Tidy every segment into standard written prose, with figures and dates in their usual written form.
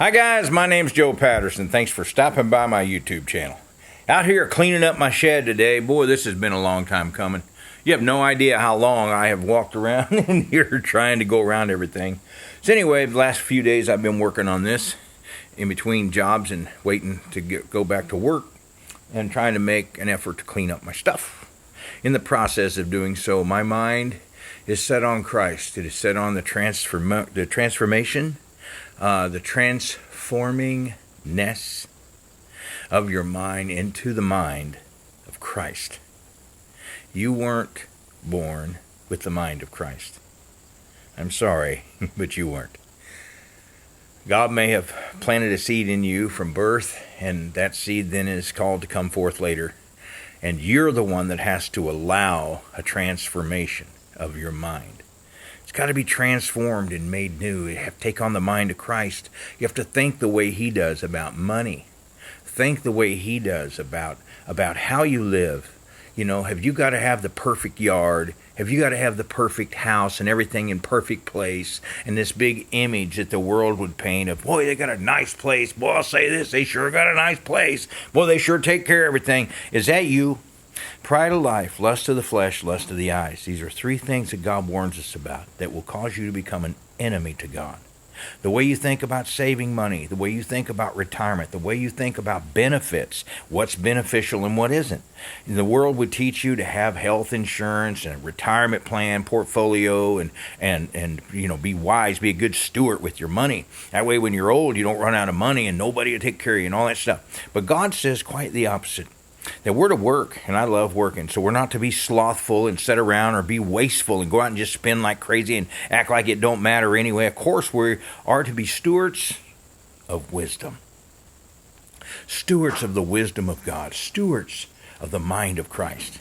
Hi guys, my name's Joe Patterson. Thanks for stopping by my YouTube channel. Out here cleaning up my shed today. Boy, this has been a long time coming. You have no idea how long I have walked around in here trying to go around everything. So anyway, the last few days I've been working on this in between jobs and waiting to go back to work and trying to make an effort to clean up my stuff. In the process of doing so, my mind is set on Christ. It is set on the transformation, the transformingness of your mind into the mind of Christ. You weren't born with the mind of Christ. I'm sorry, but you weren't. God may have planted a seed in you from birth, and that seed then is called to come forth later. And you're the one that has to allow a transformation of your mind. It's got to be transformed and made new. You have to take on the mind of Christ. You have to think the way He does about money. Think the way He does about how you live. You know, have you got to have the perfect yard? Have you got to have the perfect house and everything in perfect place? And this big image that the world would paint of, boy, they got a nice place. Boy, I'll say this, they sure got a nice place. Boy, they sure take care of everything. Is that you? Pride of life, lust of the flesh, lust of the eyes. These are three things that God warns us about that will cause you to become an enemy to God. The way you think about saving money, the way you think about retirement, the way you think about benefits, what's beneficial and what isn't. The world would teach you to have health insurance and a retirement plan, portfolio, and you know, be wise, be a good steward with your money. That way when you're old, you don't run out of money and nobody will take care of you and all that stuff. But God says quite the opposite. That we're to work, and I love working, so we're not to be slothful and sit around or be wasteful and go out and just spend like crazy and act like it don't matter anyway. Of course, we are to be stewards of wisdom. Stewards of the wisdom of God. Stewards of the mind of Christ.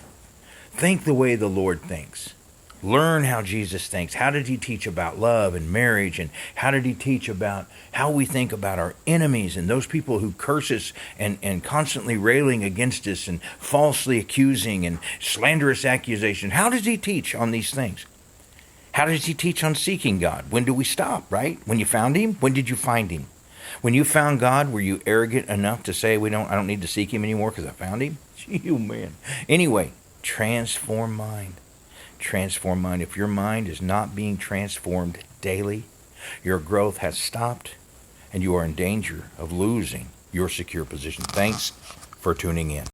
Think the way the Lord thinks. Learn how Jesus thinks. How did He teach about love and marriage? And how did He teach about how we think about our enemies and those people who curse us and constantly railing against us and falsely accusing and slanderous accusation? How does He teach on these things? How does He teach on seeking God? When do we stop, right? When you found Him? When did you find Him? When you found God, were you arrogant enough to say, I don't need to seek Him anymore because I found Him? Gee, man. Anyway, transform mind. Transform mind. If your mind is not being transformed daily, your growth has stopped and you are in danger of losing your secure position. Thanks for tuning in.